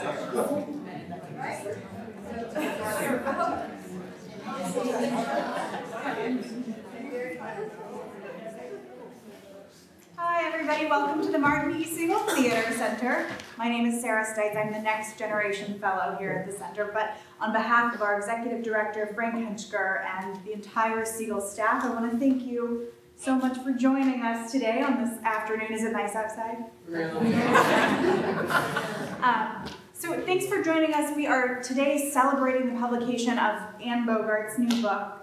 Hi everybody, welcome to the Martin E. Siegel Theater Center. My name is Sarah Stites. I'm the Next Generation Fellow here at the Center, but on behalf of our Executive Director, Frank Henschker, and the entire Siegel staff, I want to thank you so much for joining us today on this afternoon. Is it nice outside? Really? So thanks for joining us. We are today celebrating the publication of Anne Bogart's new book,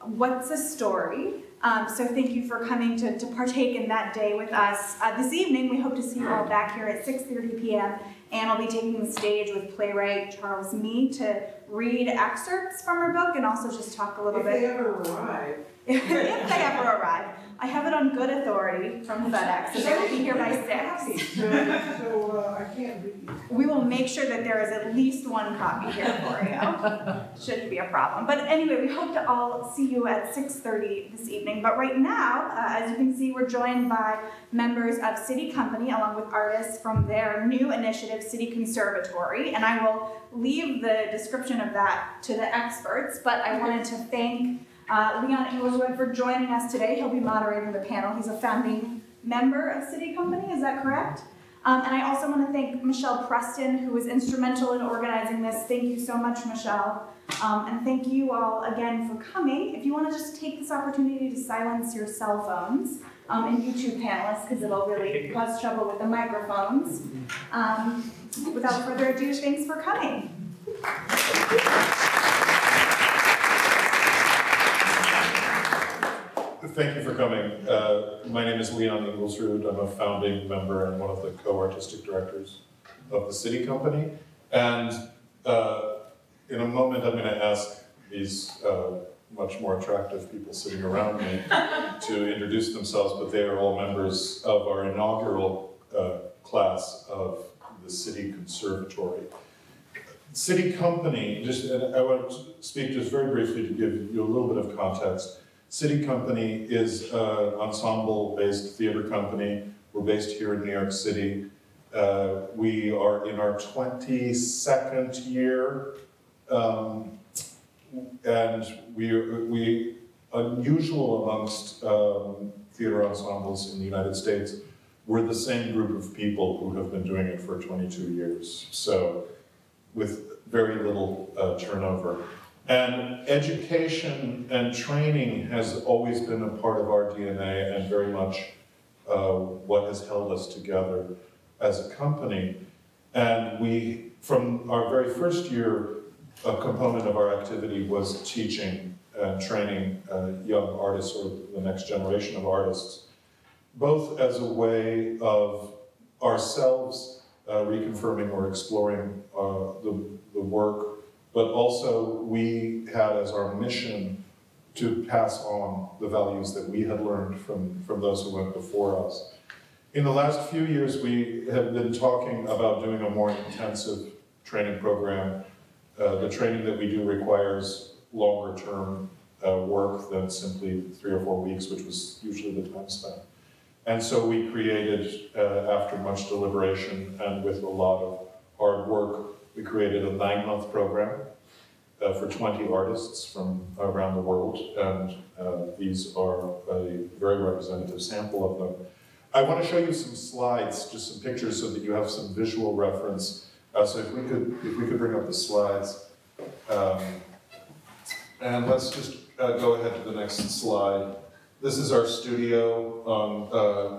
What's a Story? So thank you for coming to partake in that day with us. This evening, we hope to see you all back here at 6:30 p.m. Anne will be taking the stage with playwright Charles Mee to read excerpts from her book and also just talk a little bit. If they ever arrive. If they ever arrive. I have it on good authority from FedEx, so they will be here by 6. So I can't read. We will make sure that there is at least one copy here for you. Shouldn't be a problem. But anyway, we hope to all see you at 6:30 this evening. But right now, as you can see, we're joined by members of SITI Company, along with artists from their new initiative, SITI Conservatory. And I will leave the description of that to the experts, but I wanted to thank Leon Ingulsrud for joining us today. He'll be moderating the panel. He's a founding member of SITI Company, is that correct? And I also want to thank Michelle Preston, who was instrumental in organizing this. Thank you so much, Michelle. And thank you all again for coming. If you want to just take this opportunity to silence your cell phones, and you two panelists, because it'll really cause trouble with the microphones. Without further ado, thanks for coming. Thank you for coming. My name is Leon Ingulsrud. I'm a founding member and one of the co-artistic directors of the SITI Company. And in a moment, I'm going to ask these much more attractive people sitting around me to introduce themselves, but they are all members of our inaugural class of the SITI Conservatory. SITI Company, I want to speak just very briefly to give you a little bit of context. SITI Company is an ensemble-based theater company. We're based here in New York City. We are in our 22nd year, and we unusual amongst theater ensembles in the United States. We're the same group of people who have been doing it for 22 years, so with very little turnover. And education and training has always been a part of our DNA and very much what has held us together as a company. And we, from our very first year, a component of our activity was teaching and training young artists or the next generation of artists, both as a way of ourselves reconfirming or exploring the work, but also we had as our mission to pass on the values that we had learned from those who went before us. In the last few years, we have been talking about doing a more intensive training program. The training that we do requires longer term work than simply 3 or 4 weeks, which was usually the time spent. And so we created, after much deliberation and with a lot of hard work, we created a 9-month program for 20 artists from around the world, and these are a very representative sample of them. I want to show you some slides, just some pictures, so that you have some visual reference. So if we could bring up the slides, and let's just go ahead to the next slide. This is our studio.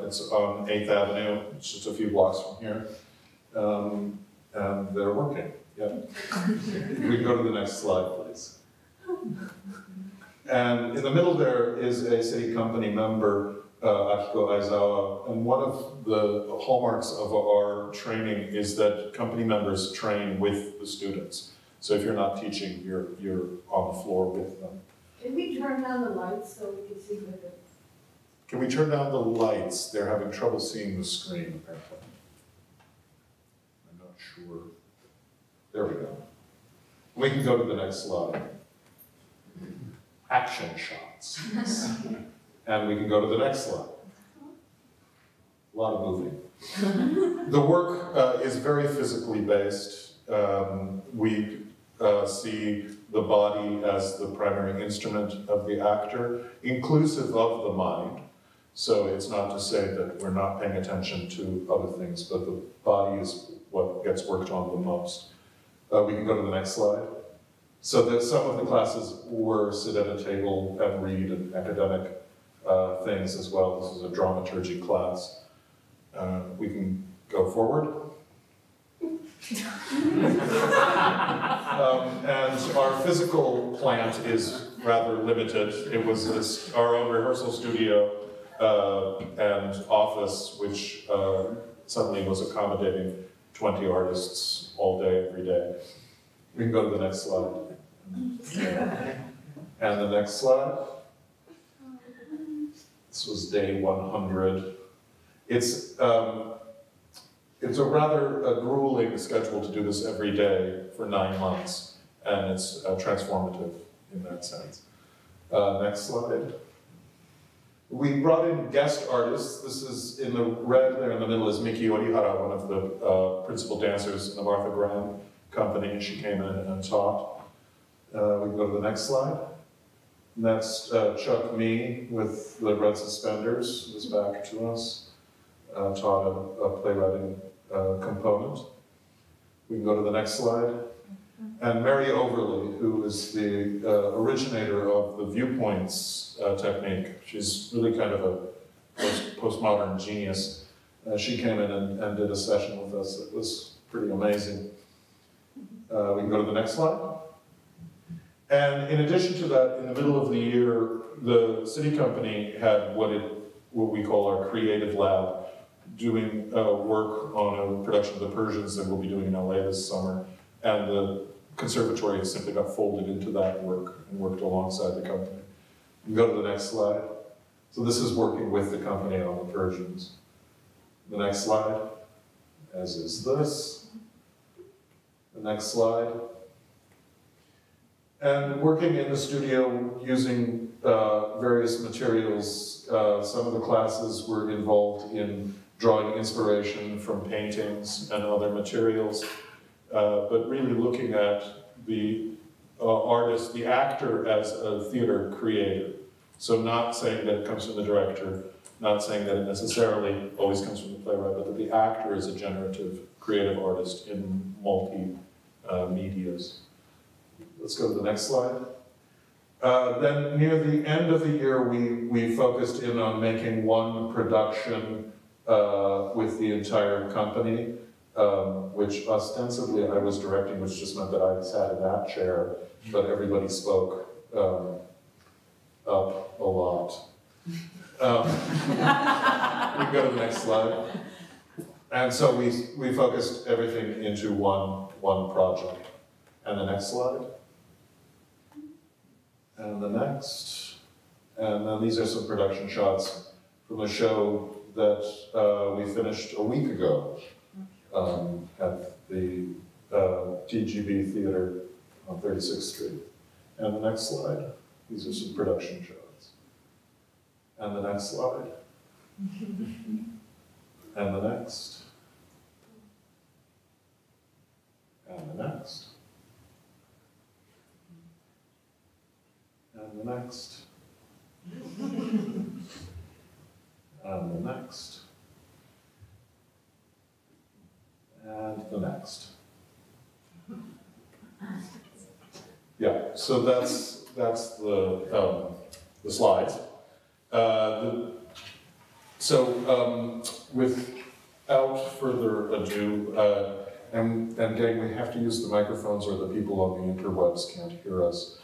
It's on 8th Avenue. It's just a few blocks from here. And they're working, yeah. We can go to the next slide, please. And in the middle there is a SITI Company member, Akiko Aizawa, and one of the hallmarks of our training is that company members train with the students. So if you're not teaching, you're on the floor with them. Can we turn down the lights so we can see better? Can we turn down the lights? They're having trouble seeing the screen, apparently. Sure. There we go. We can go to the next slide. Action shots. And we can go to the next slide. A lot of moving. The work is very physically based. We see the body as the primary instrument of the actor, inclusive of the mind. So it's not to say that we're not paying attention to other things, but the body is what gets worked on the most. We can go to the next slide. So that some of the classes were sit at a table and read and academic things as well. This is a dramaturgy class. We can go forward. And our physical plant is rather limited. It was our own rehearsal studio and office, which suddenly was accommodating 20 artists all day, every day. We can go to the next slide. And the next slide. This was day 100. It's a rather grueling schedule to do this every day for 9 months, and it's transformative in that sense. Next slide. We brought in guest artists. This is in the red there in the middle is Miki Orihara, one of the principal dancers in the Martha Graham Company. She came in and taught. We can go to the next slide. Next, Chuck Mee with the red suspenders is back to us. Taught a playwriting component. We can go to the next slide. And Mary Overley, who is the originator of the viewpoints technique. She's really kind of a postmodern genius. She came in and did a session with us that was pretty amazing. We can go to the next slide. And in addition to that, in the middle of the year, the SITI Company had what we call our creative lab, doing work on a production of The Persians that we'll be doing in LA this summer. And the conservatory has simply got folded into that work and worked alongside the company. You can go to the next slide. So this is working with the company on The Persians. The next slide, as is this. The next slide. And working in the studio using various materials. Some of the classes were involved in drawing inspiration from paintings and other materials, but really looking at the artist, the actor as a theater creator. So not saying that it comes from the director, not saying that it necessarily always comes from the playwright, but that the actor is a generative, creative artist in multi-medias. Let's go to the next slide. Then near the end of the year, we focused in on making one production with the entire company, which ostensibly I was directing, which just meant that I sat in that chair, but everybody spoke up a lot. We can go to the next slide. And so we focused everything into one project. And the next slide. And the next. And then these are some production shots from a show that we finished a week ago at the TGB Theater on 36th Street. And the next slide. These are some production shots. And the next slide. And the next. And the next. And the next. And the next. And the next. Yeah, so that's the slides. Without further ado, and gang, we have to use the microphones or the people on the interwebs can't hear us.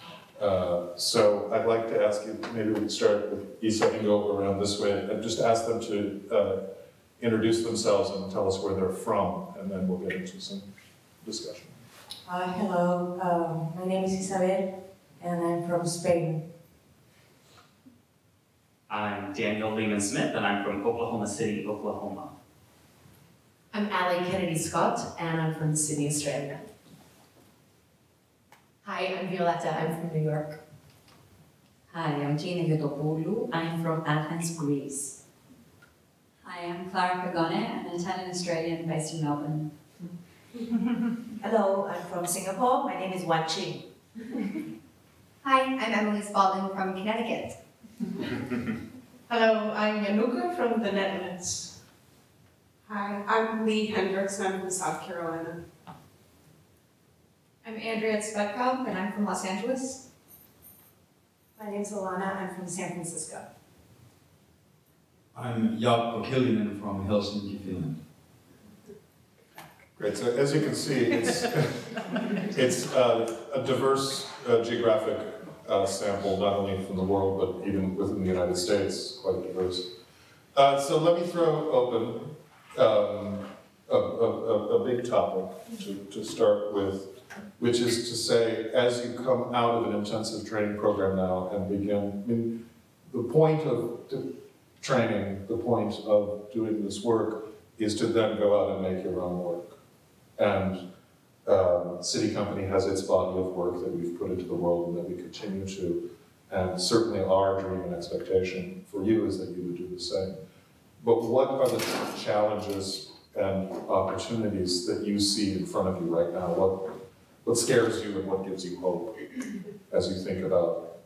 So I'd like to ask you, maybe we can start with Isa and go around this way, and just ask them to introduce themselves and tell us where they're from, and then we'll get into some discussion. Hello, my name is Isabel, and I'm from Spain. I'm Daniel Lehman Smith, and I'm from Oklahoma City, Oklahoma. I'm Allie Kennedy Scott, and I'm from Sydney, Australia. Hi, I'm Violetta, I'm from New York. Hi, I'm Gina Yotopoulou, I'm from Athens, Greece. Hi, I'm Clara Kagone. I'm an Italian-Australian based in Melbourne. Hello, I'm from Singapore. My name is Wan Ching. Hi, I'm Emily Spalding from Connecticut. Hello, I'm Yanuka from the Netherlands. Hi, I'm Lee Hendricks and I'm from South Carolina. I'm Andrea Spetkamp and I'm from Los Angeles. My name's Alana, I'm from San Francisco. I'm Jaakko Kiljunen from Helsinki, Finland. Great, so as you can see, it's a diverse geographic sample, not only from the world, but even within the United States, quite diverse. So let me throw open a big topic to start with, which is to say, as you come out of an intensive training program now and begin, I mean, the point of training, the point of doing this work is to then go out and make your own work. And SITI Company has its body of work that we've put into the world and that we continue to. And certainly our dream and expectation for you is that you would do the same. But what are the challenges and opportunities that you see in front of you right now? What scares you and what gives you hope as you think about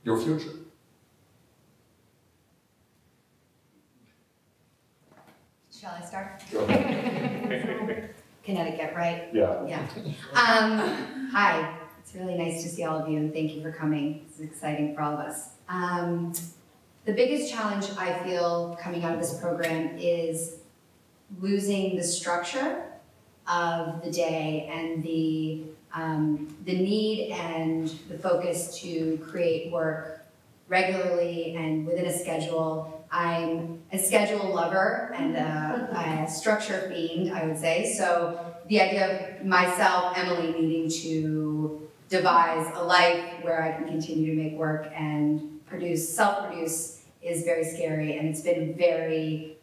your future? Shall I start? Go ahead. Connecticut, right? Yeah. Yeah. Hi, it's really nice to see all of you and thank you for coming. It's exciting for all of us. The biggest challenge I feel coming out of this program is losing the structure of the day and the need and the focus to create work regularly and within a schedule. I'm a schedule lover and a structure fiend, I would say. So the idea of myself, Emily, needing to devise a life where I can continue to make work and self-produce is very scary. And it's been very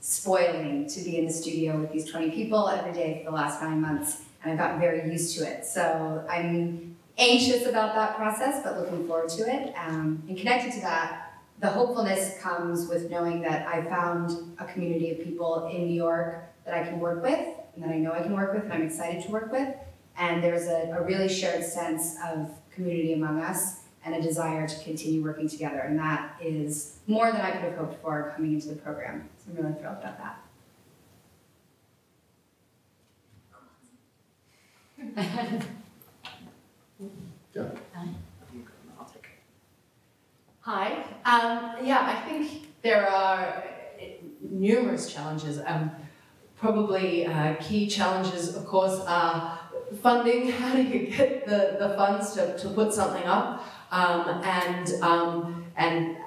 spoiling to be in the studio with these 20 people every day for the last 9 months. And I've gotten very used to it. So I'm anxious about that process, but looking forward to it. And connected to that, the hopefulness comes with knowing that I found a community of people in New York that I can work with, and that I know I can work with, and I'm excited to work with. And there's a really shared sense of community among us and a desire to continue working together. And that is more than I could have hoped for coming into the program. So I'm really thrilled about that. Yeah. Hi. Yeah, I think there are numerous challenges. Probably key challenges, of course, are funding. How do you get the funds to put something up? And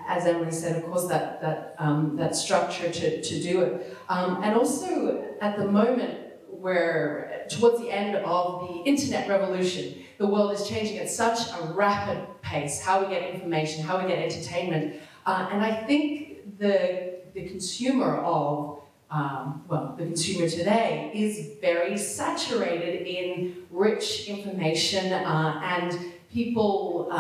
as Emily said, of course, that structure to do it. And also, at the moment, we're towards the end of the internet revolution. The world is changing at such a rapid pace, how we get information, how we get entertainment. And I think the consumer of, the consumer today is very saturated in rich information and people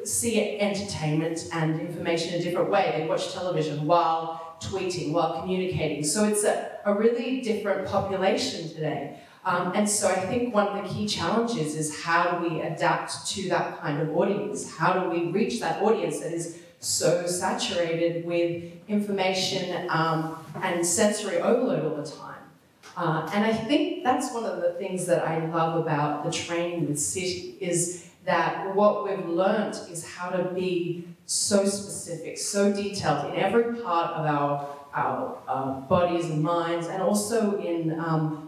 see entertainment and information in a different way. They watch television while tweeting, while communicating. So it's a really different population today. And so I think one of the key challenges is how do we adapt to that kind of audience? How do we reach that audience that is so saturated with information and sensory overload all the time? And I think that's one of the things that I love about the training with SITI is that what we've learned is how to be so specific, so detailed in every part of our bodies and minds, and also in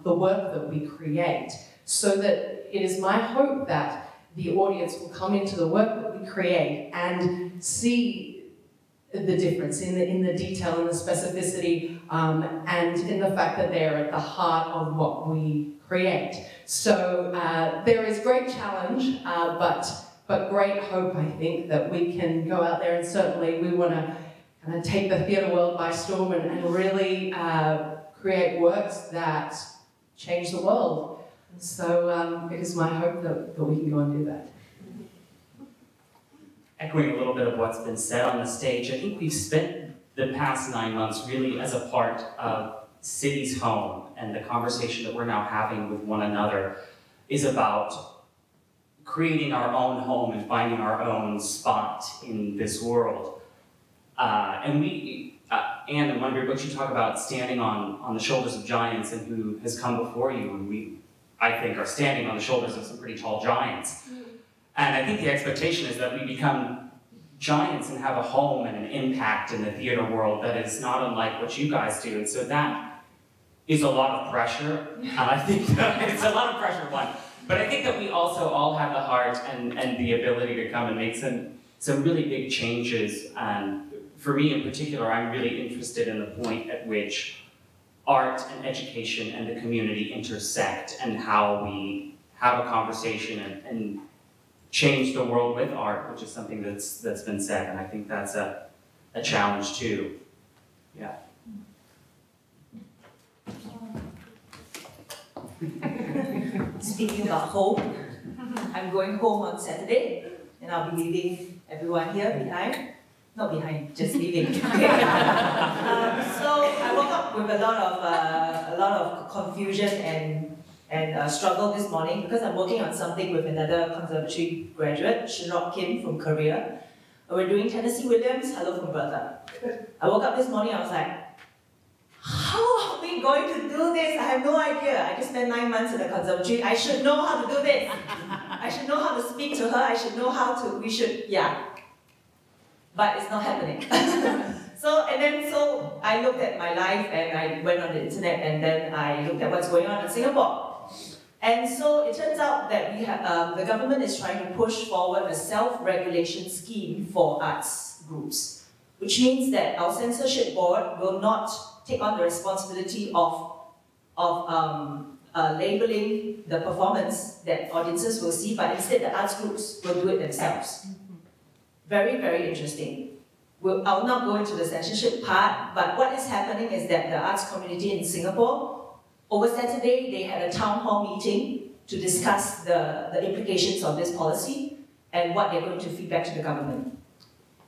the work that we create, so that it is my hope that the audience will come into the work that we create and see the difference in the detail and the specificity and in the fact that they're at the heart of what we create. So there is great challenge, but great hope, I think, that we can go out there, and certainly we want to kind of take the theatre world by storm and really create works that change the world. So it is my hope that we can go and do that. Echoing a little bit of what's been said on the stage, I think we've spent the past 9 months really as a part of SITI's home, and the conversation that we're now having with one another is about creating our own home and finding our own spot in this world. And we, Anne, in one of your books, you talk about standing on the shoulders of giants and who has come before you, and we, I think, are standing on the shoulders of some pretty tall giants. And I think the expectation is that we become giants and have a home and an impact in the theater world that is not unlike what you guys do. And so that is a lot of pressure, and I think that it's a lot of pressure, one. But I think that we also all have the heart and the ability to come and make some really big changes. And for me in particular, I'm really interested in the point at which art and education and the community intersect, and how we have a conversation and change the world with art, which is something that's been said, and I think that's a challenge too. Yeah. Speaking about home, I'm going home on Saturday, and I'll be leaving everyone here behind. Not behind, just leaving. So I woke up with a lot of confusion and struggle this morning, because I'm working on something with another conservatory graduate, Shinrok Kim from Korea. We're doing Tennessee Williams, Hello from Bertha. I woke up this morning, I was like, how are we going to do this? I have no idea. I just spent 9 months in the conservatory. I should know how to do this. I should know how to speak to her. I should know how to, yeah. But it's not happening. So I looked at my life, and I went on the internet, and then I looked at what's going on in Singapore. And so it turns out that we have, the government is trying to push forward a self-regulation scheme for arts groups, which means that our censorship board will not take on the responsibility of labeling the performance that audiences will see, but instead the arts groups will do it themselves. Very, very interesting. I'll not go into the censorship part, but what is happening is that the arts community in Singapore, over Saturday, they had a town hall meeting to discuss the implications of this policy and what they're going to feed back to the government.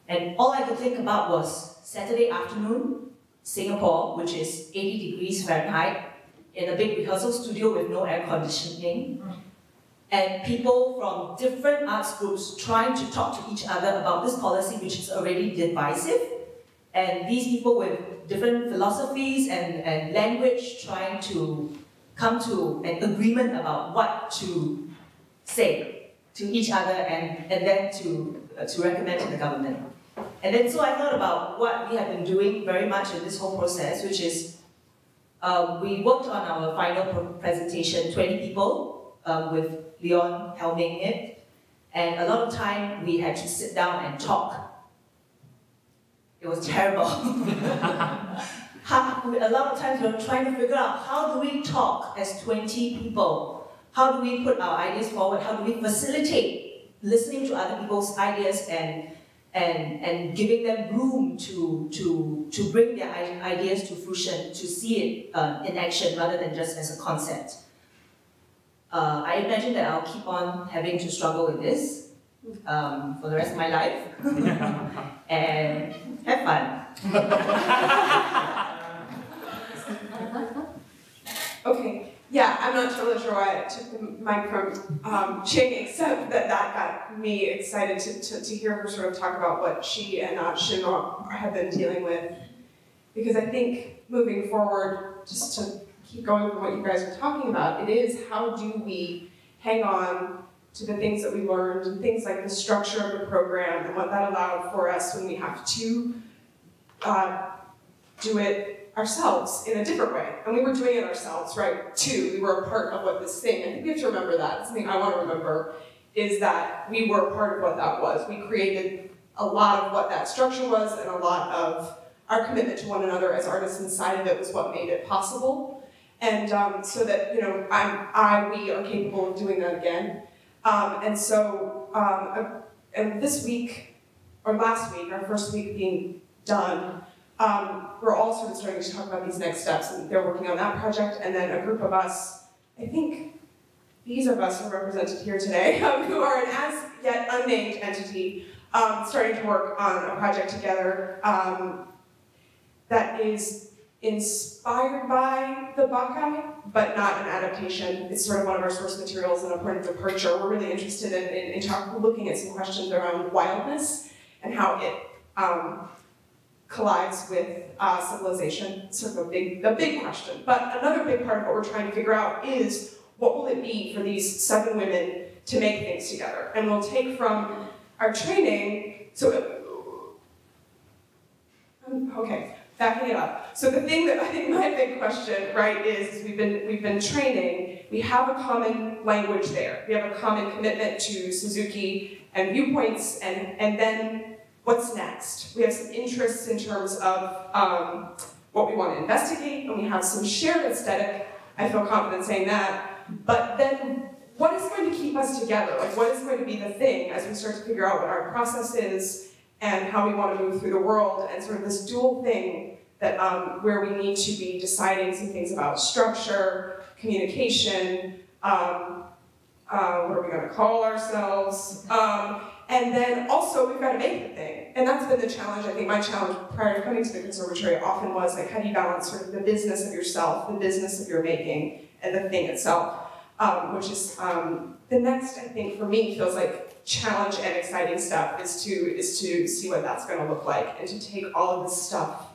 And all I could think about was Saturday afternoon, Singapore, which is 80 degrees Fahrenheit, in a big rehearsal studio with no air conditioning, and people from different arts groups trying to talk to each other about this policy, which is already divisive, and these people with different philosophies and language trying to come to an agreement about what to say to each other and then to recommend to the government. And then so I thought about what we have been doing very much in this whole process, which is we worked on our final presentation, 20 people, with Leon helming it, and a lot of time we had to sit down and talk. It was terrible. A lot of times we were trying to figure out, how do we talk as 20 people? How do we put our ideas forward? How do we facilitate listening to other people's ideas and giving them room to bring their ideas to fruition, to see it in action rather than just as a concept. I imagine that I'll keep on having to struggle with this for the rest of my life. And have fun. Okay, yeah, I'm not totally sure why I took the mic from Ching, except that got me excited to hear her sort of talk about what she and Shinrok have been dealing with. Because I think moving forward, just to keep going from what you guys are talking about, it is how do we hang on to the things that we learned, and things like the structure of the program and what that allowed for us when we have to do it ourselves in a different way. And we were doing it ourselves, right, too. We were a part of what this thing, I think we have to remember that. Something I want to remember is that we were a part of what that was. We created a lot of what that structure was, and a lot of our commitment to one another as artists inside of it was what made it possible. And so that, you know, we are capable of doing that again. And this week, or last week, our first week being done, we're all sort of starting to talk about these next steps, and they're working on that project, and then a group of us, I think these of us are represented here today, who are an as yet unnamed entity, starting to work on a project together. that is inspired by the Bacchae, but not an adaptation. It's sort of one of our source materials and a point of departure. We're really interested in looking at some questions around wildness and how it collides with civilization. Sort of a big question. But another big part of what we're trying to figure out is what will it be for these 7 women to make things together? And we'll take from our training, okay, backing it up. So the thing that I think my big question, right, is we've been training, we have a common language there. We have a common commitment to Suzuki and viewpoints, and then what's next? We have some interests in terms of what we want to investigate, and we have some shared aesthetic. I feel confident saying that. But then, what is going to keep us together? Like, what is going to be the thing as we start to figure out what our process is and how we want to move through the world, and sort of this dual thing that where we need to be deciding some things about structure, communication, what are we going to call ourselves? And then also we've got to make the thing. And that's been the challenge. I think my challenge prior to coming to the conservatory often was like, how do you balance sort of the business of yourself, the business of your making, and the thing itself, which is the next, I think, for me, feels like challenge and exciting stuff is to see what that's going to look like, and to take all of this stuff.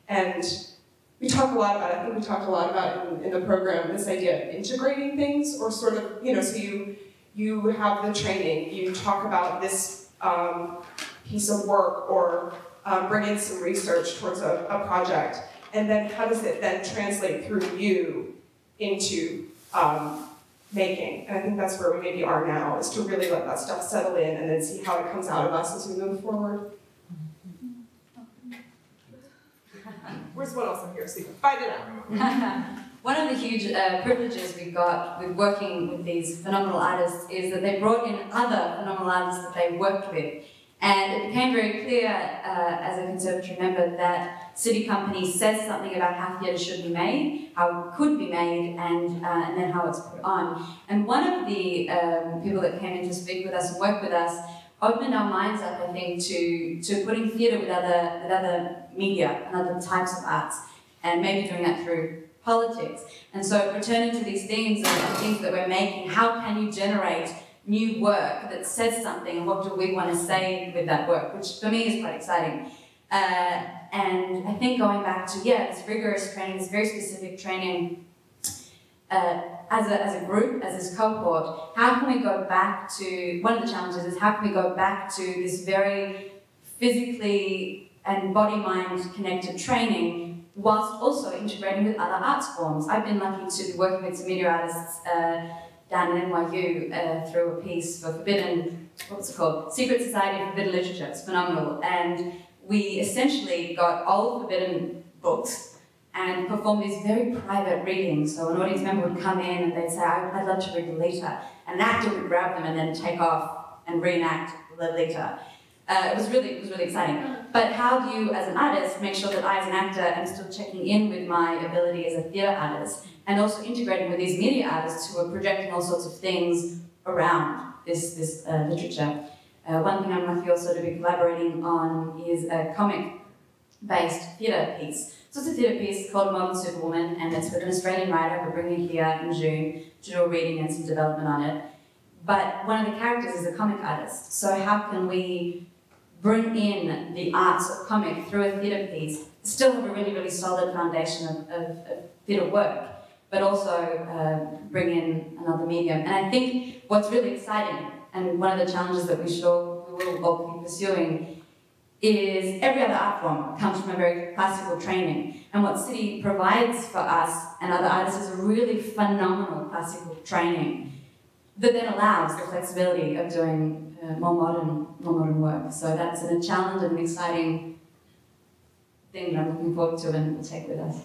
And we talk a lot about it, I think we talked a lot about it in the program, this idea of integrating things, or sort of, so you have the training, you talk about this piece of work, or bring in some research towards a project, and then how does it then translate through you into making? And I think that's where we maybe are now, is to really let that stuff settle in and then see how it comes out of us as we move forward. Where's what else I'm here? So you can find it out. One of the huge privileges we got with working with these phenomenal artists is that they brought in other phenomenal artists that they worked with. And it became very clear as a conservatory member that SITI Company says something about how theatre should be made, how it could be made, and then how it's put on. And one of the people that came in to speak with us and work with us opened our minds up, I think, to putting theatre with other media and other types of arts, and maybe doing that through politics. And so returning to these themes and things that we're making, how can you generate new work that says something, and what do we want to say with that work, which for me is quite exciting. And I think going back to, this rigorous training, this very specific training, as a group, as this cohort, how can we go back to, one of the challenges is how can we go back to this very physically and body-mind connected training whilst also integrating with other arts forms. I've been lucky to be working with some media artists down at NYU through a piece for Forbidden, what's it called? Secret Society of Forbidden Literature. It's phenomenal. And we essentially got old forbidden books and performed these very private readings. So an audience member would come in and they'd say, I'd love to read the Lolita. And an actor would grab them and then take off and reenact the Lolita. It was really exciting. But how do you, as an artist, make sure that I, as an actor, am still checking in with my ability as a theatre artist, and also integrating with these media artists who are projecting all sorts of things around this literature. One thing I'm lucky also to be collaborating on is a comic-based theatre piece. So it's a theatre piece called Modern Superwoman, and it's with an Australian writer. We're bringing it here in June to do a reading and some development on it. But one of the characters is a comic artist. So how can we bring in the arts of comic through a theatre piece, still have a really solid foundation of theatre work, but also bring in another medium? And I think what's really exciting, and one of the challenges that we will all keep pursuing, is every other art form comes from a very classical training. And what SITI provides for us and other artists is a really phenomenal classical training that then allows the flexibility of doing more modern work. So that's a challenge and an exciting thing that I'm looking forward to and will take with us.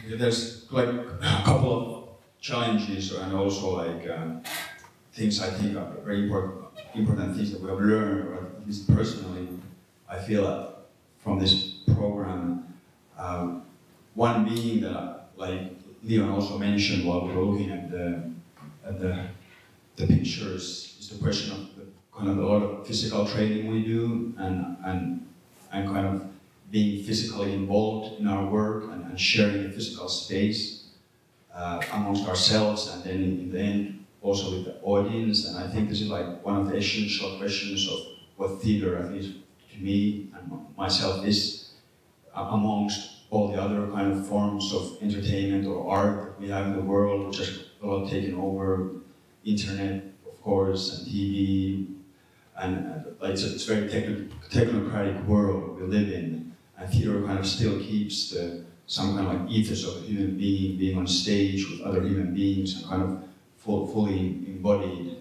There's like a couple of challenges and also like things I think are very important things that we have learned, or at least personally, I feel from this program. One being that, like Leon also mentioned while we were looking at the pictures, is the question of the kind of a lot of physical training we do, and kind of being physically involved in our work and sharing the physical space amongst ourselves, and then in the end also with the audience. And I think this is like one of the essential questions of what theater, at least to me and myself, is amongst all the other kind of forms of entertainment or art that we have in the world, which is a lot taken over, internet, of course, and TV, and it's a very technocratic world we live in, and theater kind of still keeps some kind of like ethos of a human being on stage with other human beings and kind of fully embodied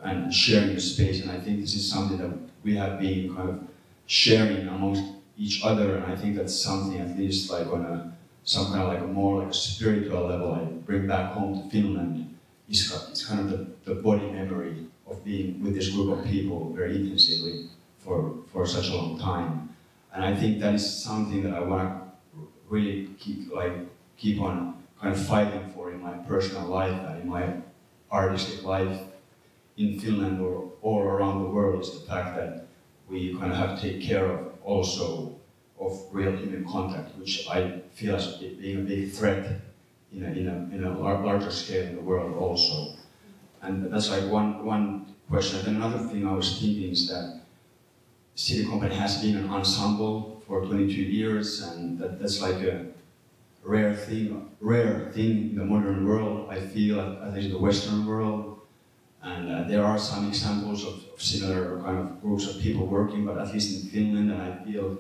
and sharing the space. And I think this is something that we have been kind of sharing amongst each other, and I think that's something, at least like on some kind of like a more like a spiritual level, I bring back home to Finland. It's kind of the body memory of being with this group of people very intensively for such a long time. And I think that is something that I want to really keep on kind of fighting for in my personal life and in my artistic life in Finland or around the world, is the fact that we kind of have to take care of also of real human contact, which I feel as being a big threat in a larger scale in the world also. And that's like one question. And then another thing I was thinking is that SITI Company has been an ensemble for 22 years, and that's like a rare thing in the modern world, I feel, at least in the Western world. And there are some examples of similar kind of groups of people working, but at least in Finland, and I feel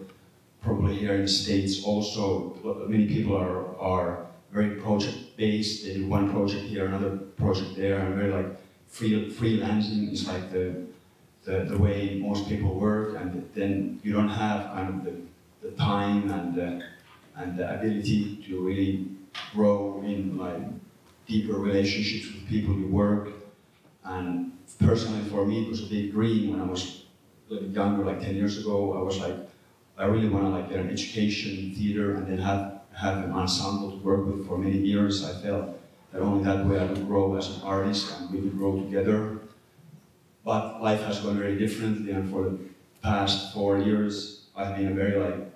probably here in the States also, many people are very project-based. They do one project here, another project there, and very like freelancing is like the way most people work, and then you don't have kind of the time and the ability to really grow in like deeper relationships with people you work. And personally for me, it was a big dream when I was a little bit younger, like 10 years ago. I was like, I really want to like get an education in theater and then have an ensemble to work with for many years. I felt that only that way I would grow as an artist and we would grow together. But life has gone very differently, and for the past 4 years, I've been a very like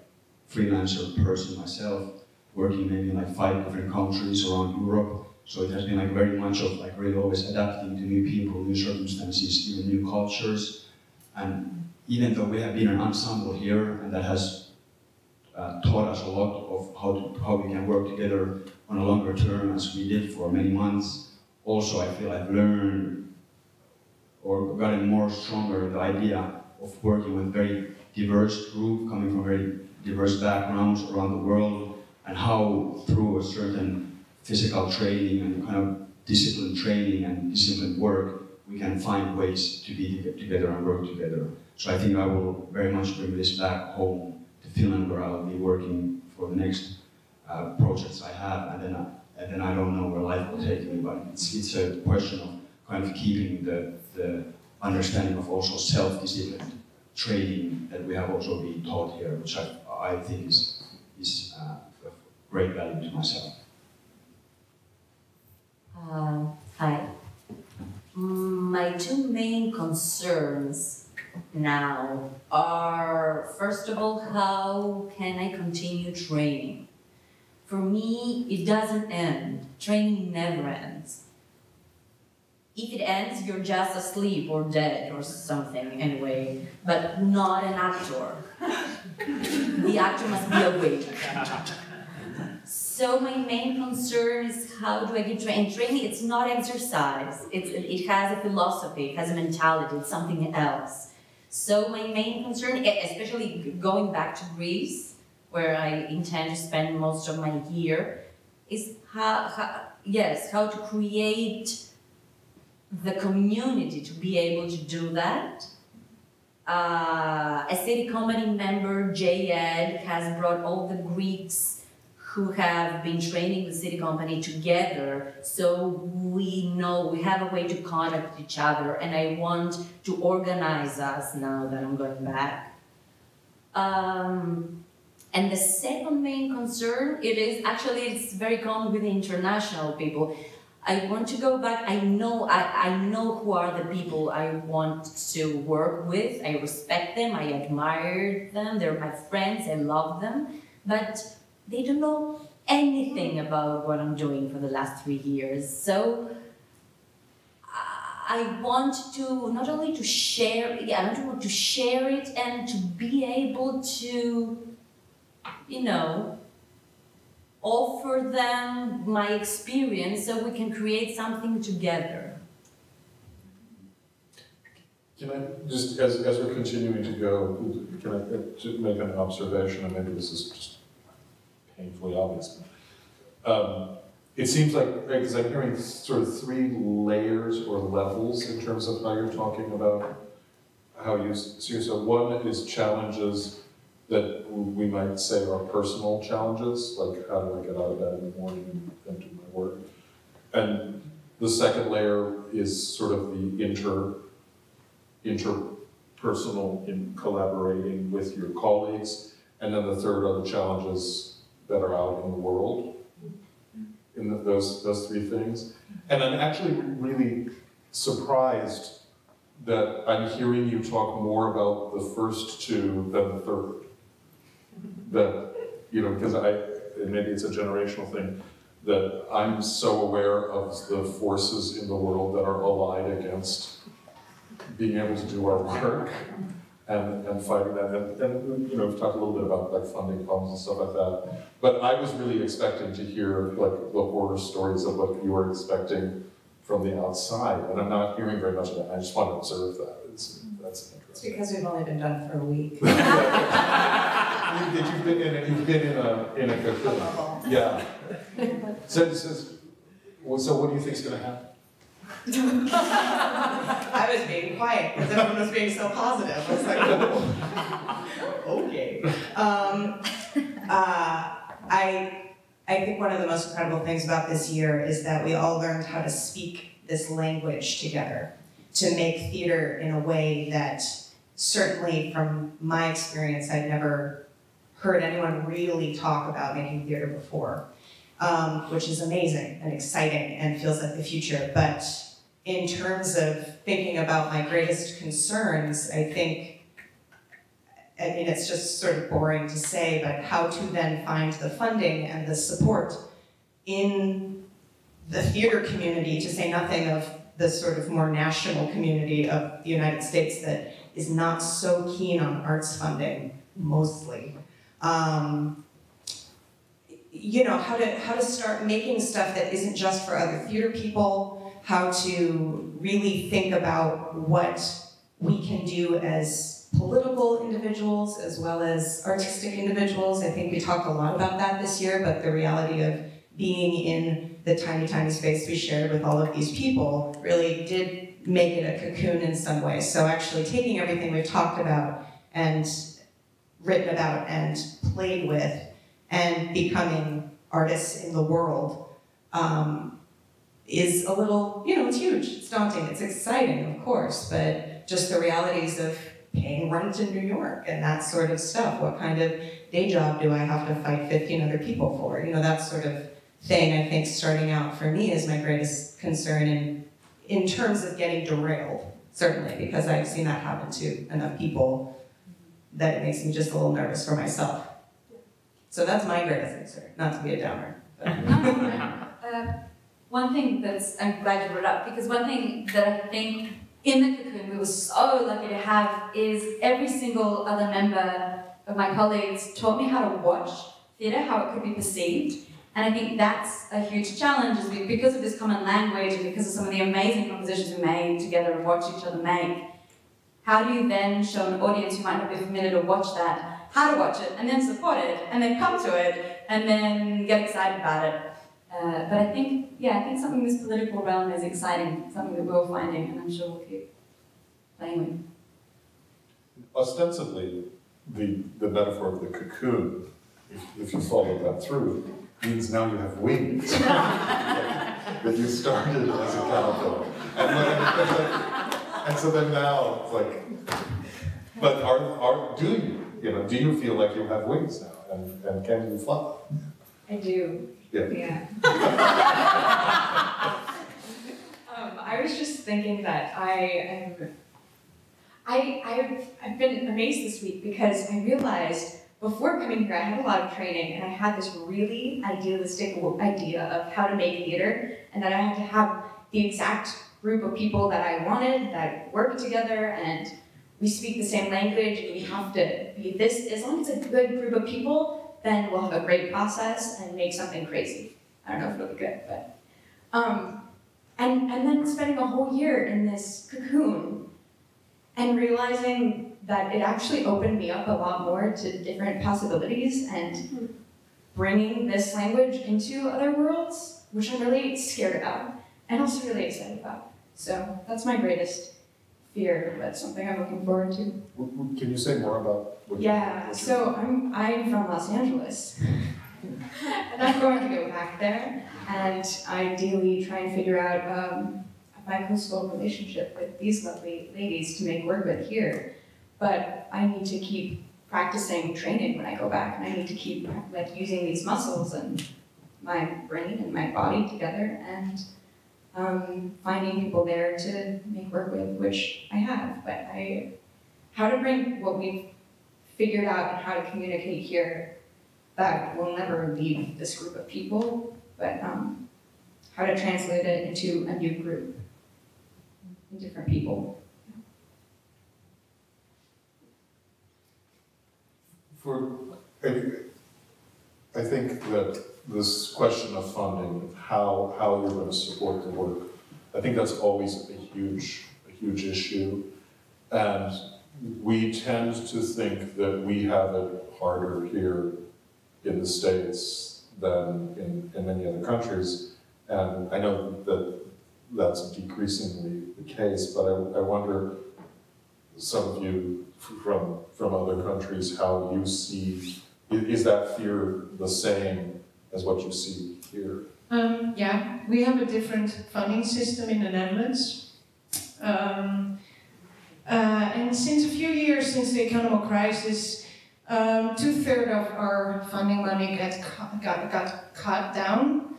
freelancer person myself, working maybe in like 5 different countries around Europe. So it has been like very much of like really always adapting to new people, new circumstances, even new cultures. And even though we have been an ensemble here, and that has taught us a lot of how we can work together on a longer term, as we did for many months, also I feel I've learned or gotten more stronger the idea of working with very diverse group, coming from very diverse backgrounds around the world, and how through a certain physical training and kind of discipline training and disciplined work, we can find ways to be together and work together. So I think I will very much bring this back home to Finland, where I will be working for the next projects I have, and then I don't know where life will take me, but it's a question of kind of keeping the understanding of also self-discipline training that we have also been taught here, which I think is of great value to myself. Hi. My two main concerns now are, first of all, how can I continue training? For me, it doesn't end. Training never ends. If it ends, you're just asleep or dead or something anyway, but not an actor. The actor must be awake. So my main concern is, how do I keep training? Training, it's not exercise. It has a philosophy, it has a mentality, it's something else. So my main concern, especially going back to Greece, where I intend to spend most of my year, is how to create the community to be able to do that. A SITI Company member, J.Ed, has brought all the Greeks who have been training the SITI Company together, so we know we have a way to contact each other, and I want to organize us now that I'm going back. And the second main concern, it's very common with international people. I want to go back. I know who are the people I want to work with. I respect them, I admire them, they're my friends, I love them, but they don't know anything about what I'm doing for the last 3 years. So I want to not only to share, I want to share it and to be able to, you know, offer them my experience so we can create something together. Can I just, as we're continuing to go, can I just make an observation, and maybe this is just painfully obvious. It seems like, because I'm hearing sort of 3 layers or levels in terms of how you're talking about how you see yourself. One is challenges that we might say are personal challenges, like how do I get out of bed in the morning and do my work. And the second layer is sort of the interpersonal in collaborating with your colleagues. And then the third are the challenges that are out in the world, in those 3 things. And I'm actually really surprised that I'm hearing you talk more about the first 2 than the third. That, you know, because and maybe it's a generational thing, that I'm so aware of the forces in the world that are allied against being able to do our work and fighting that. And you know, we've talked a little bit about like funding problems and stuff like that. But I was really expecting to hear like the horror stories of what you were expecting from the outside, and I'm not hearing very much of that. I just want to observe that. That's interesting. It's because we've only been done for a week. You've been in a cocoon. Yeah. So what do you think is going to happen? I was being quiet because everyone was being so positive. I was like, oh, okay. I think one of the most incredible things about this year is that we all learned how to speak this language together, to make theater in a way that certainly from my experience, I'd never heard anyone really talk about making theater before, which is amazing and exciting and feels like the future. But in terms of thinking about my greatest concerns, I think, I mean, it's just sort of boring to say, but how to then find the funding and the support in the theater community, to say nothing of the sort of more national community of the United States that is not so keen on arts funding, mostly. You know, how to start making stuff that isn't just for other theater people, how to really think about what we can do as political individuals as well as artistic individuals. I think we talked a lot about that this year, but the reality of being in the tiny, tiny space we shared with all of these people really did make it a cocoon in some way. So actually taking everything we've talked about and written about and played with and becoming artists in the world is a little, you know, it's huge, it's daunting, it's exciting, of course, but just the realities of paying rent in New York and that sort of stuff. What kind of day job do I have to fight 15 other people for? You know, that sort of thing, I think, starting out for me is my greatest concern in terms of getting derailed, certainly, because I've seen that happen to enough people that it makes me just a little nervous for myself. So that's my greatest concern, not to be a downer. One thing that's, I'm glad you brought it up, because one thing that I think in the cocoon we were so lucky to have is every single other member of my colleagues taught me how to watch theatre, how it could be perceived. And I think that's a huge challenge, is because of this common language and because of some of the amazing compositions we made together and watched each other make. How do you then show an audience who might not be familiar to watch that, how to watch it, and then support it, and then come to it, and then get excited about it? But I think, yeah, I think something in this political realm is exciting, something that we're finding, and I'm sure we'll keep playing with. Ostensibly, the metaphor of the cocoon, if you follow that through, means now you have wings. That you started as a caterpillar. And so then now it's like, but do you feel like you have wings now? And can you fly? I do. Yeah. Yeah. I was just thinking that I've been amazed this week because I realized before coming here I had a lot of training and I had this really idealistic idea of how to make theater and that I had to have the exact group of people that I wanted, that work together, and we speak the same language, and we have to be this. As long as it's a good group of people, then we'll have a great process and make something crazy. I don't know if it'll be good, but and then spending a whole year in this cocoon and realizing that it actually opened me up a lot more to different possibilities and bringing this language into other worlds, which I'm really scared about and also really excited about. So that's my greatest fear, but something I'm looking forward to. Can you say more about what So I'm from Los Angeles. And I'm going to go back there and ideally try and figure out a bi-coastal relationship with these lovely ladies to make work with here. But I need to keep practicing training when I go back, and I need to keep using these muscles and my brain and my body together and finding people there to make work with, which I have. But how to bring what we've figured out and how to communicate here that will never leave this group of people, but how to translate it into a new group, different people. I think that this question of funding, how you're going to support the work, I think that's always a huge issue. And we tend to think that we have it harder here in the States than in many other countries. And I know that that's decreasingly the case, but I wonder, some of you from other countries, how you see, is that fear the same as what you see here? Yeah, we have a different funding system in the Netherlands. And since a few years, since the economic crisis, 2/3 of our funding money got cut down.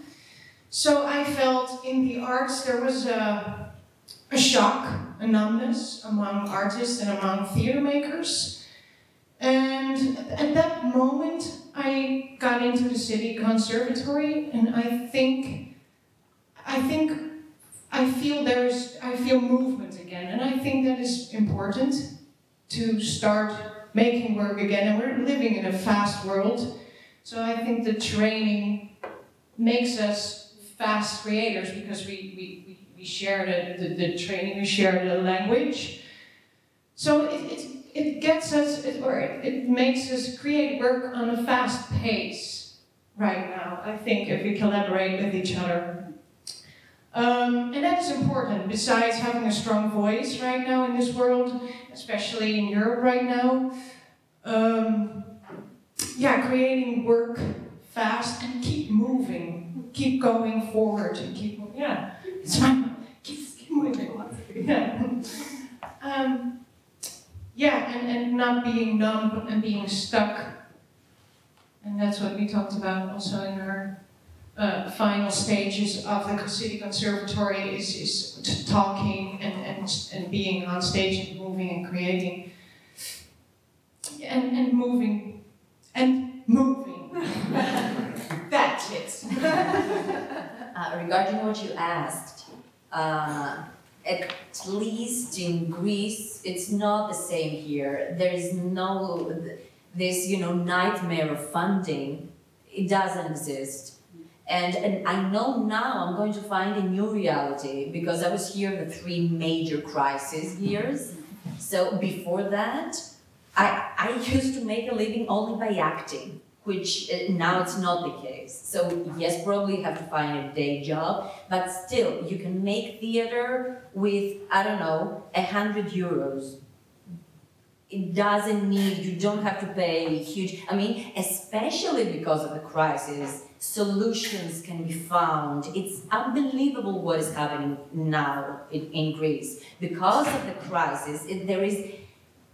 So I felt in the arts there was a shock, a numbness among artists and among theater makers. And at that moment, I got into the SITI Conservatory, and I feel movement again, and I think that is important to start making work again. And we're living in a fast world, so I think the training makes us fast creators because we share the training, we share the language. So it gets us, it makes us create work on a fast pace right now, I think, if we collaborate with each other. And that is important, besides having a strong voice right now in this world, especially in Europe right now. Creating work fast and keep moving, keep going forward, and keep it's fine. Keep moving. And not being numb and being stuck. And that's what we talked about also in our final stages of the SITI Conservatory is talking and being on stage and moving and creating. And moving. And moving. That's it. Regarding what you asked, at least in Greece, it's not the same here. There is this nightmare of funding. It doesn't exist. And I know now I'm going to find a new reality because I was here in the 3 major crisis years. So before that, I used to make a living only by acting, which now it's not the case. So yes, probably you have to find a day job, but still you can make theater with, I don't know, 100 euros. It doesn't need, you don't have to pay huge, especially because of the crisis, solutions can be found. It's unbelievable what is happening now in Greece. Because of the crisis,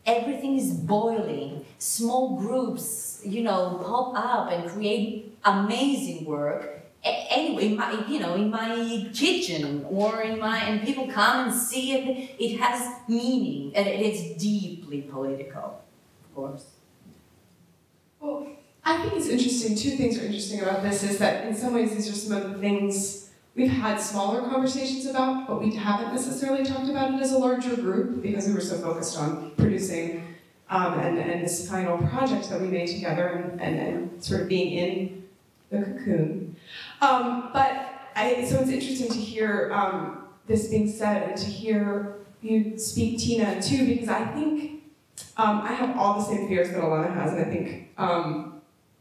everything is boiling. Small groups, pop up and create amazing work. anyway, in my kitchen or and people come and see it. It has meaning, and it is deeply political, of course. Well, I think it's interesting. Two things are interesting about this is that in some ways these are some of the things we've had smaller conversations about, but we haven't necessarily talked about it as a larger group because we were so focused on producing and this final project that we made together and sort of being in the cocoon. So it's interesting to hear this being said and to hear you speak, Tina, too, because I think I have all the same fears that Alana has, and I think,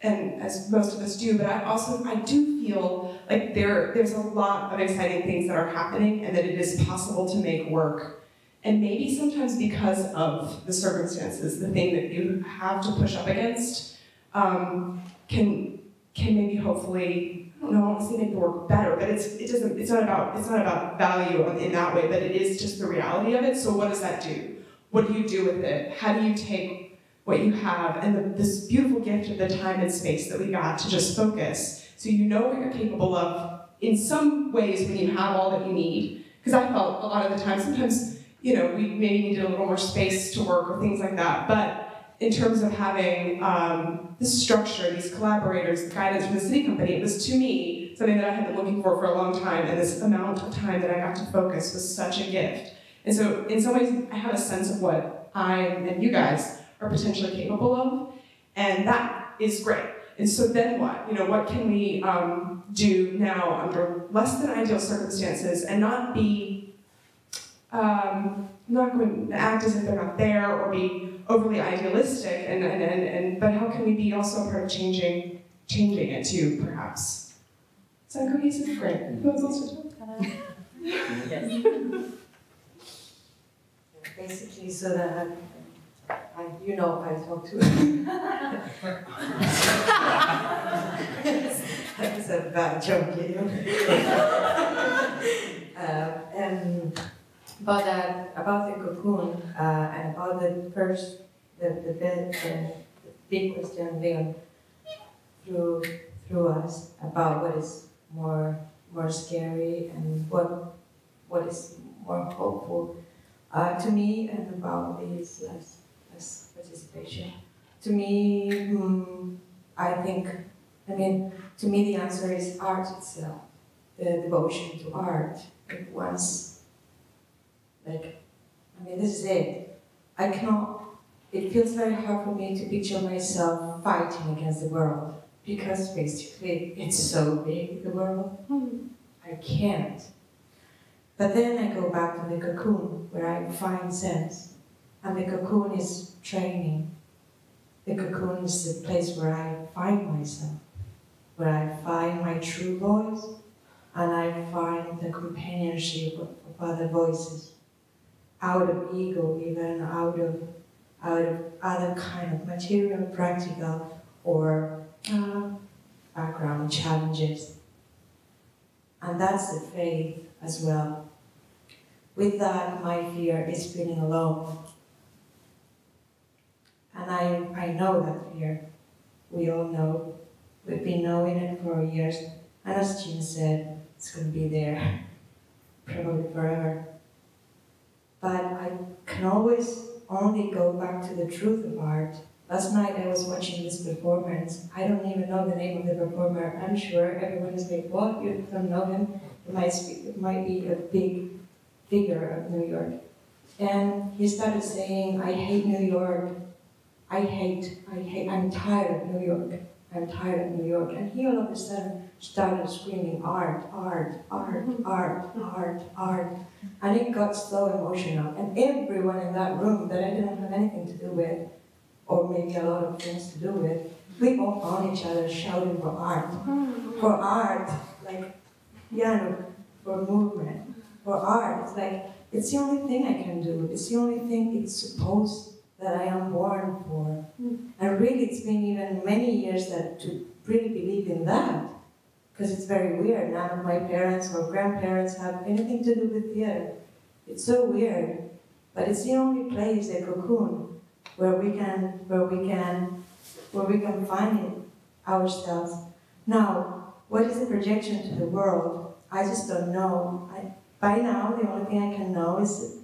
and as most of us do, but I do feel like there's a lot of exciting things that are happening and that it is possible to make work. And maybe sometimes because of the circumstances, the thing that you have to push up against can maybe hopefully, I don't know, I want to say make the work better, but it's not about value in that way, but it is just the reality of it. So what does that do? What do you do with it? How do you take what you have and this beautiful gift of the time and space that we got to just focus, so you know what you're capable of in some ways when you have all that you need? Because I felt a lot of the time, sometimes, we maybe needed a little more space to work or things like that, but in terms of having this structure, these collaborators, the guidance from the SITI Company, it was, to me, something that I had been looking for a long time, and this amount of time that I got to focus was such a gift. And so, in some ways, I have a sense of what I and you guys are potentially capable of, and that is great. And so then what? What can we do now under less than ideal circumstances and not be, not going to act as if they're not there or be overly idealistic, but how can we be also a part of changing it too, perhaps? Is that cohesive? Great. Who else wants to talk? Yes. Basically, so that I talk to it. That was a bad joke, about the cocoon and about the big question Leon through us about what is more scary and what is more hopeful. To me, and about this less participation. To me, to me the answer is art itself, the devotion to art. This is it. It feels very hard for me to picture myself fighting against the world, because basically it's so big, the world. I can't. But then I go back to the cocoon, where I find sense. And the cocoon is training. The cocoon is the place where I find myself, where I find my true voice, and I find the companionship of other voices, out of ego, even out of other kind of material, practical, or background challenges. And that's the faith as well. With that, my fear is feeling alone. And I know that fear. We all know. We've been knowing it for years. And as Jean said, it's going to be there, probably forever. But I can always only go back to the truth of art. Last night I was watching this performance. I don't even know the name of the performer. I'm sure everyone is like, what? You don't know him? It might be a big figure of New York. And he started saying, I hate New York. I'm tired of New York. I'm tired of New York. And he all of a sudden started screaming, art, art, art, art, art, art. And it got so emotional. And everyone in that room that I didn't have anything to do with, or maybe a lot of things to do with, we all found each other shouting for art. For art, like piano, for movement. For art, it's like, it's the only thing I can do. It's the only thing it's supposed that I am born for. And really, it's been even many years to really believe in that. Because it's very weird. None of my parents or grandparents have anything to do with theater. It's so weird. But it's the only place, a cocoon, where we can find it ourselves. Now, what is the projection to the world? I just don't know. By now, the only thing I can know is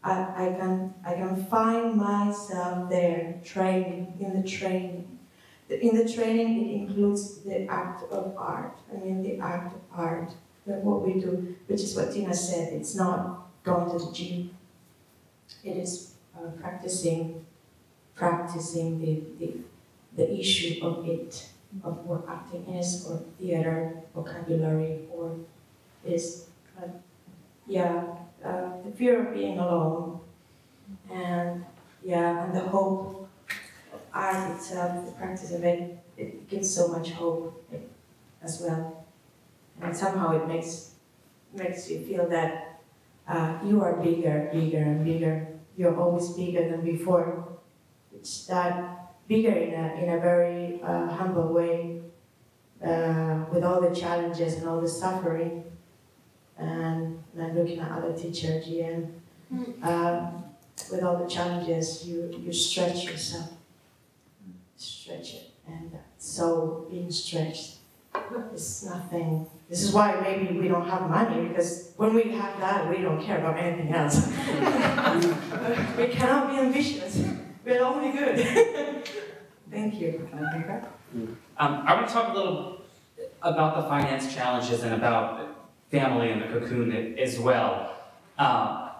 I can find myself there, training, in the training. In the training, it includes the act of art. The act of art, what we do, which is what Tina said. It's not going to the gym. It is practicing the issue of it, of what acting is, or theater, vocabulary, or is, the fear of being alone, and the hope of art itself, the practice of it, it gives so much hope as well, and somehow it makes you feel that you are bigger, bigger, and bigger. You're always bigger than before. It's that bigger in a very humble way, with all the challenges and all the suffering. And I'm looking at other teacher, GM. With all the challenges, you stretch yourself. Stretch it. And so being stretched is nothing. This is why maybe we don't have money, because when we have that, we don't care about anything else. We cannot be ambitious. We're only good. Thank you. Can I take that? I want to talk a little about the finance challenges and about family and the cocoon as well.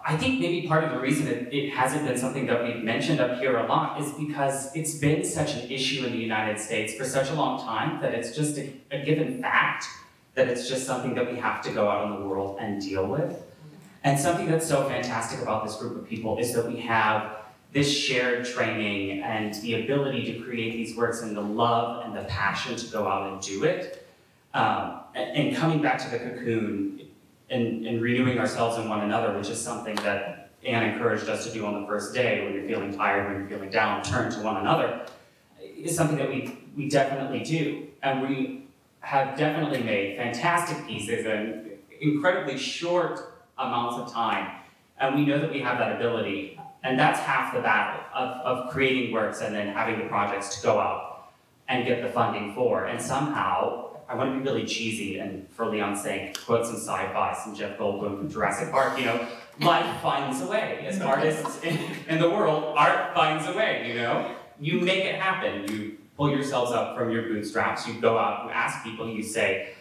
I think maybe part of the reason it hasn't been something that we've mentioned up here a lot is because it's been such an issue in the United States for such a long time that it's just a given fact that it's just something that we have to go out in the world and deal with. And something that's so fantastic about this group of people is that we have this shared training and the ability to create these works and the love and the passion to go out and do it. And coming back to the cocoon and renewing ourselves in one another, which is something that Anne encouraged us to do on the first day. When you're feeling tired, when you're feeling down, turn to one another, is something that we definitely do. And we have definitely made fantastic pieces in incredibly short amounts of time. And we know that we have that ability. And that's half the battle of creating works and then having the projects to go out and get the funding for. And somehow, I want to be really cheesy and for Leon's sake, quote some sci-fi, some Jeff Goldblum from Jurassic Park, life finds a way. As artists in the world, art finds a way, You make it happen. You pull yourselves up from your bootstraps, you go out, you ask people, you say,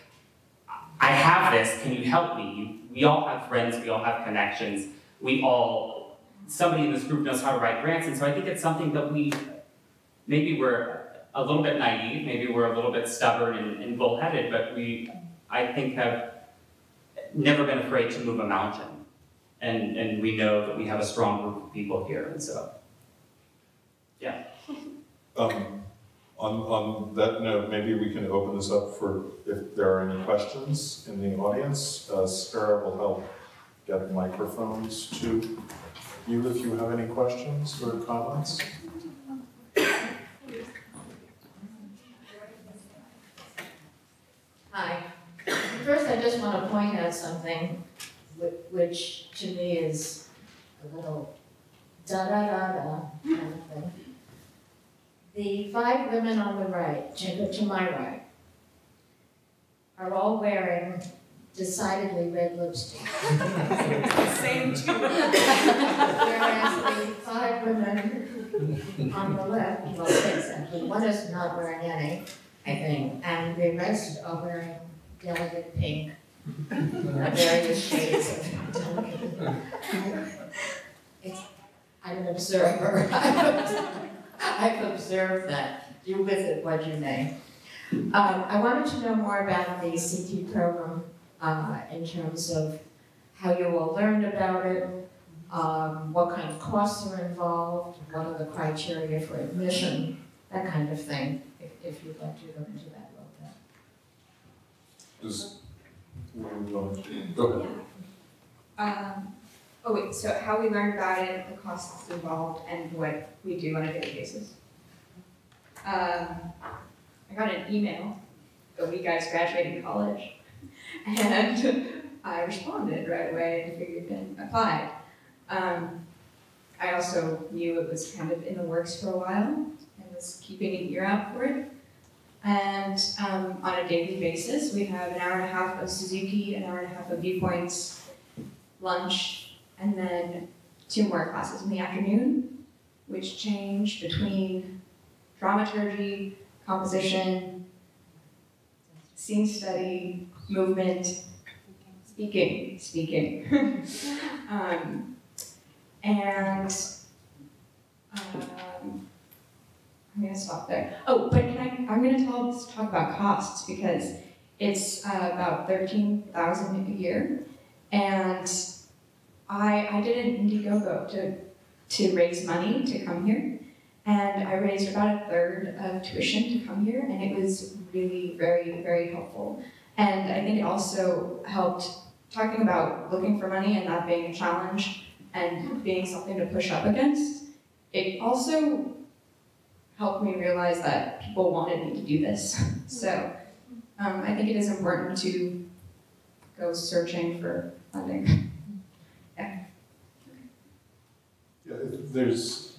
I have this, can you help me? We all have friends, we all have connections, somebody in this group knows how to write grants, and so I think it's something that maybe we're a little bit naive, maybe we're a little bit stubborn and bullheaded, but I think, have never been afraid to move a mountain. And we know that we have a strong group of people here, and so, yeah. On that note, maybe we can open this up for if there are any questions in the audience. Sarah will help get microphones to you if you have any questions or comments. Hi. First, I just want to point out something which to me is a little da-da-da-da kind of thing. The 5 women on the right, to my right, are all wearing decidedly red lipstick. Same too. Whereas the 5 women on the left, well, 6 actually, one is not wearing any, I think, and the rest are wearing delicate pink, various shades of delicate pink. I'm an observer. I've observed that. You with it what you may. I wanted to know more about the CT program in terms of how you all learned about it, what kind of costs are involved, what are the criteria for admission, that kind of thing, if you'd like to go into that a little bit. Go ahead. Oh wait, so how we learned about it, the costs involved, and what we do on a daily basis. I got an email the week I was graduating college, and I responded right away and figured and applied. I also knew it was kind of in the works for a while and was keeping an ear out for it. And on a daily basis, we have an hour and a half of Suzuki, an hour and a half of viewpoints, lunch, and then 2 more classes in the afternoon, which change between dramaturgy, composition, scene study, movement, speaking. I'm gonna stop there. Oh, but I'm gonna talk about costs because it's about $13,000 a year, and I did an Indiegogo to raise money to come here, and I raised about 1/3 of tuition to come here, and it was really very, very helpful. And I think it also helped talking about looking for money and that being a challenge and being something to push up against. It also helped me realize that people wanted me to do this. So I think it is important to go searching for funding. Yeah, there's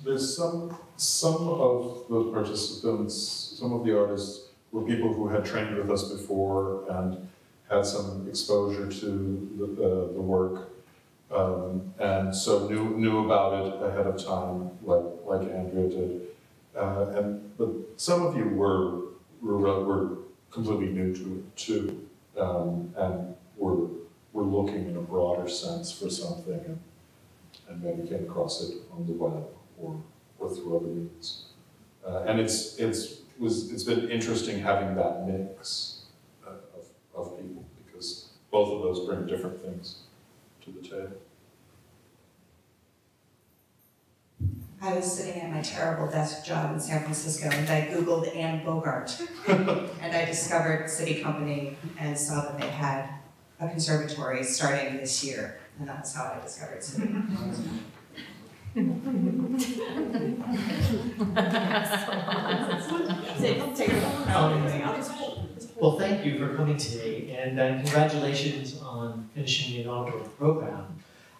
some of the participants, some of the artists were people who had trained with us before and had some exposure to the work, and so knew about it ahead of time, like Andrea did. But some of you were completely new to it too, and were looking in a broader sense for something, and maybe came across it on the web or through other means. And it's been interesting having that mix of people, because both of those bring different things to the table. I was sitting at my terrible desk job in San Francisco, and I Googled Anne Bogart, and I discovered SITI Company and saw that they had a conservatory starting this year, and that's how I discovered SITI. Well, thank you for coming today, and congratulations on finishing the inaugural program.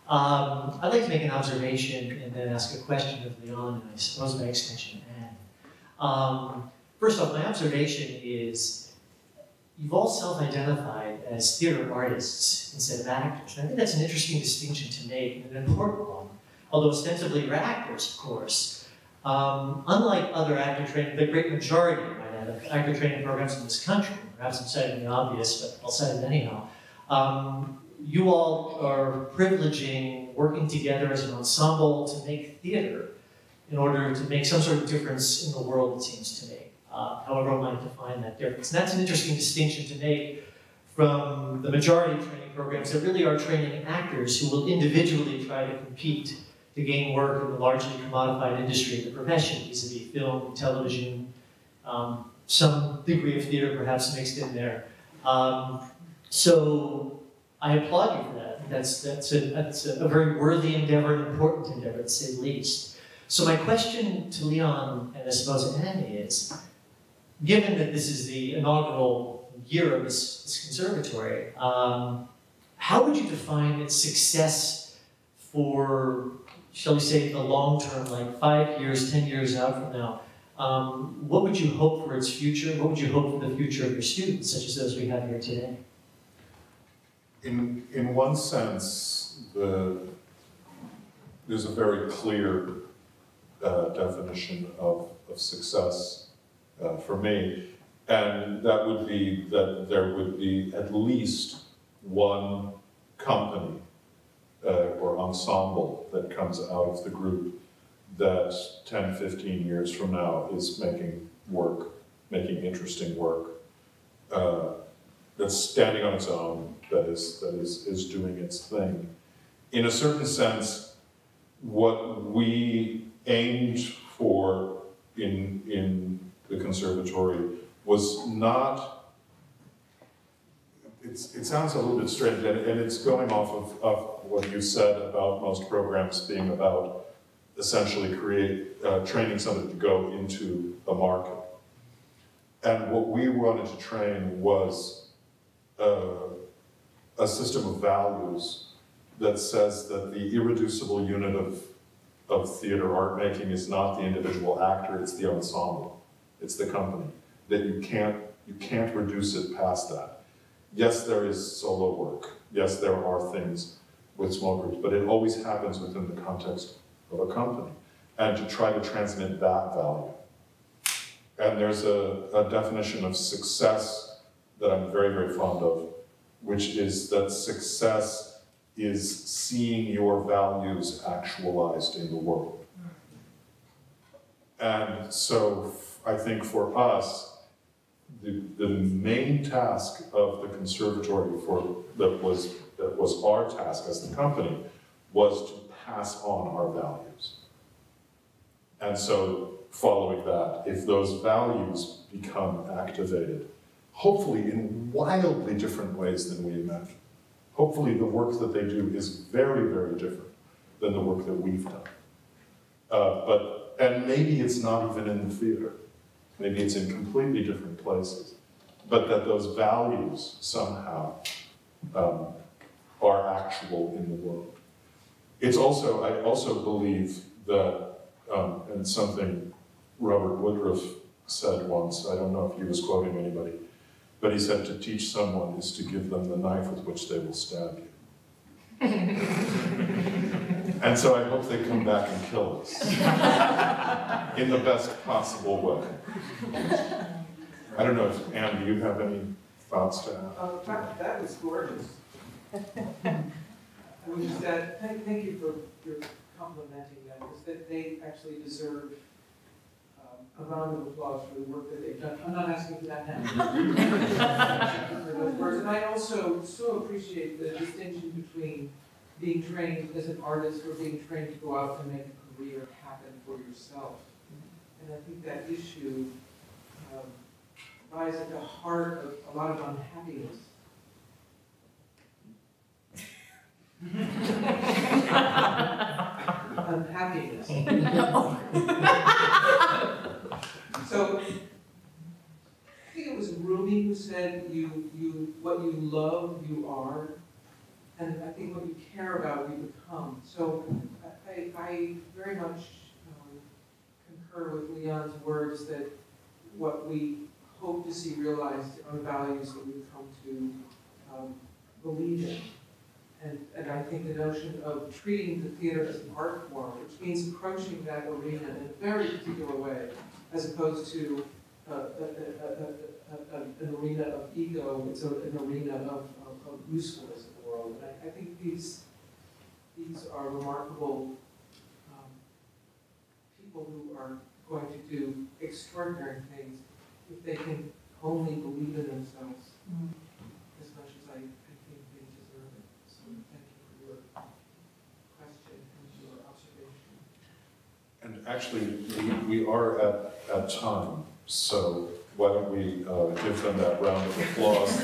I'd like to make an observation and then ask a question of Leon, and I suppose by extension Anne. First off, my observation is you've all self-identified as theater artists instead of actors. And I think that's an interesting distinction to make, and an important one. Although ostensibly you're actors, of course. Unlike other actor training, the great majority, I might add, of actor training programs in this country, perhaps I'm citing the obvious, but I'll cite it anyhow, you all are privileging working together as an ensemble to make theater in order to make some sort of difference in the world, it seems to me. However I might define that difference. And that's an interesting distinction to make from the majority of training programs that really are training actors who will individually try to compete to gain work in the largely commodified industry of the profession, vis-a-vis film, television, some degree of theater perhaps mixed in there. So I applaud you for that. That's a very worthy endeavor, an important endeavor, to say the least. So my question to Leon, and I suppose Anne, is, given that this is the inaugural year of this conservatory, how would you define its success for, shall we say, the long term, like 5 years, 10 years out from now? What would you hope for its future? What would you hope for the future of your students, such as those we have here today? In one sense, there's a very clear definition of success for me, and that would be that there would be at least one company or ensemble that comes out of the group that 10, 15 years from now is making work, making interesting work, that's standing on its own, that is doing its thing. In a certain sense, what we aimed for in the conservatory was not, it sounds a little bit strange, and it's going off of what you said about most programs being about essentially training somebody to go into the market. And what we wanted to train was a system of values that says that the irreducible unit of theater art making is not the individual actor, it's the ensemble, it's the company. that you can't reduce it past that. Yes, there is solo work. Yes, there are things with small groups, but it always happens within the context of a company. And to try to transmit that value. And there's a definition of success that I'm very, very fond of, which is that success is seeing your values actualized in the world. And so I think for us, the main task of the conservatory that was our task as the company was to pass on our values. And so following that, if those values become activated, hopefully in wildly different ways than we imagine. Hopefully the work that they do is very, very different than the work that we've done. And maybe it's not even in the theater. Maybe it's in completely different places. But that those values somehow are actual in the world. It's also, I also believe that, and it's something Robert Woodruff said once, I don't know if he was quoting anybody, but he said to teach someone is to give them the knife with which they will stab you. And so I hope they come back and kill us in the best possible way. I don't know if, Anne, do you have any thoughts to add? That was gorgeous. I would just add, thank you for your complimenting them, because they actually deserve a round of applause for the work that they've done. I'm not asking for that now. For those words. And I also so appreciate the distinction between being trained as an artist or being trained to go out and make a career happen for yourself. And I think that issue lies at the heart of a lot of unhappiness. Unhappiness. So I think it was Rumi who said, what you love, you are, and I think what you care about, you become. So I very much concur with Leon's words that what we hope to see realized are values that we've come to believe in. And I think the notion of treating the theater as an art form, which means approaching that arena in a very particular way, as opposed to an arena of ego, it's an arena of usefulness in the world. And I think these are remarkable people who are going to do extraordinary things if they can only believe in themselves as much as I think they deserve it. So thank you for your question and your observation. And actually, we are at time, so why don't we give them that round of applause.